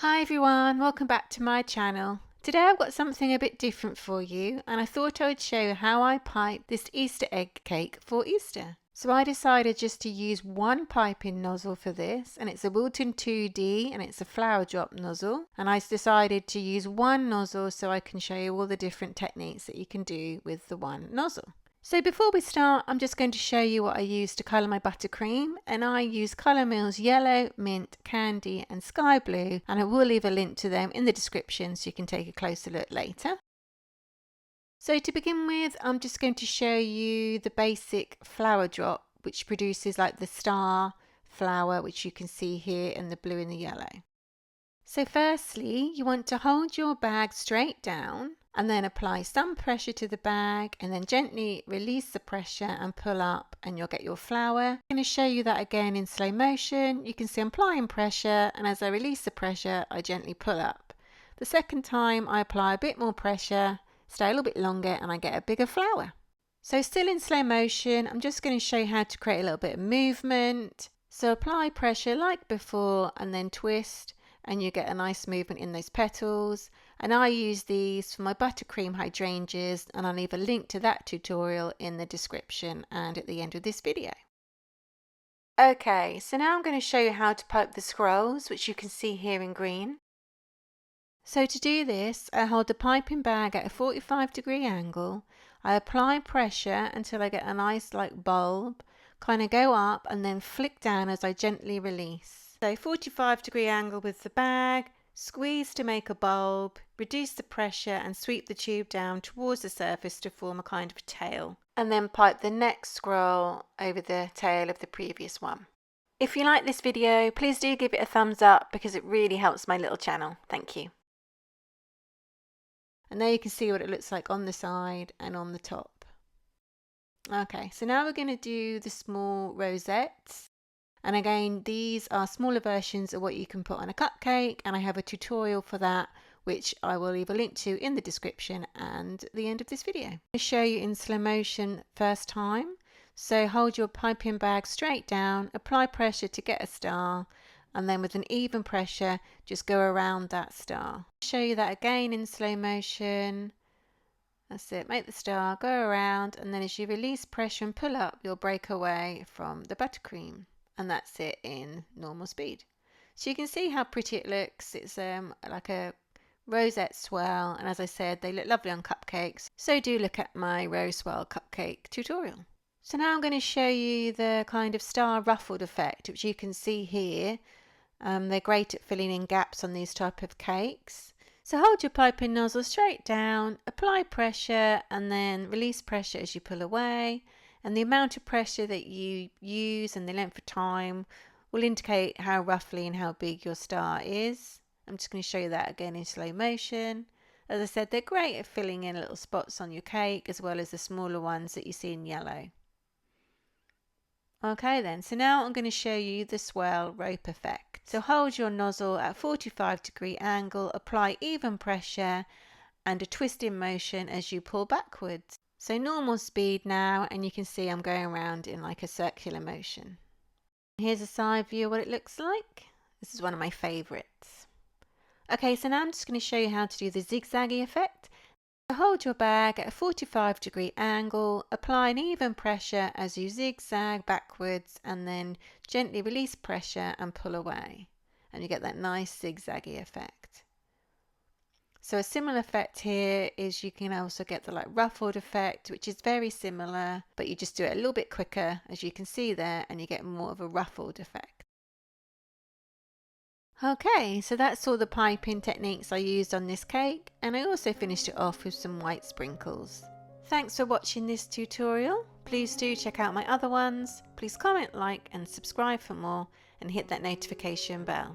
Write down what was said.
Hi everyone, welcome back to my channel. Today I've got something a bit different for you, and I thought I would show how I pipe this Easter egg cake for Easter. So I decided just to use one piping nozzle for this, and it's a Wilton 2D and it's a flower drop nozzle, and I decided to use one nozzle so I can show you all the different techniques that you can do with the one nozzle. So before we start, I'm just going to show you what I use to colour my buttercream, and I use Colour Mills Yellow, Mint, Candy and Sky Blue, and I will leave a link to them in the description so you can take a closer look later. So to begin with, I'm just going to show you the basic flower drop, which produces like the star flower, which you can see here in the blue and the yellow. So firstly, you want to hold your bag straight down and then apply some pressure to the bag and then gently release the pressure and pull up and you'll get your flower. I'm going to show you that again in slow motion. You can see I'm applying pressure, and as I release the pressure, I gently pull up. The second time I apply a bit more pressure, stay a little bit longer, and I get a bigger flower. So still in slow motion, I'm just going to show you how to create a little bit of movement. So apply pressure like before and then twist, and you get a nice movement in those petals. And I use these for my buttercream hydrangeas, and I'll leave a link to that tutorial in the description and at the end of this video. Okay, so now I'm going to show you how to pipe the scrolls, which you can see here in green. So to do this, I hold the piping bag at a 45-degree angle. I apply pressure until I get a nice like bulb, kind of go up and then flick down as I gently release. So 45-degree angle with the bag, squeeze to make a bulb, reduce the pressure and sweep the tube down towards the surface to form a kind of tail, and then pipe the next scroll over the tail of the previous one. If you like this video, please do give it a thumbs up because it really helps my little channel. Thank you. And there you can see what it looks like on the side and on the top. Okay, so now we're going to do the small rosettes. And again, these are smaller versions of what you can put on a cupcake, and I have a tutorial for that, which I will leave a link to in the description and the end of this video. I'll show you in slow motion first time. So hold your piping bag straight down, apply pressure to get a star, and then with an even pressure, just go around that star. I'll show you that again in slow motion. That's it, make the star, go around, and then as you release pressure and pull up, you'll break away from the buttercream. And that's it in normal speed. So you can see how pretty it looks. It's like a rosette swirl, and as I said, they look lovely on cupcakes. So do look at my rose swirl cupcake tutorial. So now I'm going to show you the kind of star ruffled effect, which you can see here. They're great at filling in gaps on these type of cakes. So hold your piping nozzle straight down, apply pressure, and then release pressure as you pull away. And the amount of pressure that you use and the length of time will indicate how roughly and how big your star is. I'm just going to show you that again in slow motion. As I said, they're great at filling in little spots on your cake, as well as the smaller ones that you see in yellow. Okay then, so now I'm going to show you the swirl rope effect. So hold your nozzle at 45-degree angle, apply even pressure and a twisting motion as you pull backwards. So normal speed now, and you can see I'm going around in like a circular motion. Here's a side view of what it looks like. This is one of my favorites. Okay, so now I'm just going to show you how to do the zigzaggy effect. So hold your bag at a 45-degree angle, apply an even pressure as you zigzag backwards, and then gently release pressure and pull away. And you get that nice zigzaggy effect. So a similar effect here is you can also get the like ruffled effect, which is very similar, but you just do it a little bit quicker, as you can see there, and you get more of a ruffled effect. Okay, so that's all the piping techniques I used on this cake, and I also finished it off with some white sprinkles. Thanks for watching this tutorial. Please do check out my other ones. Please comment, like and subscribe for more, and hit that notification bell.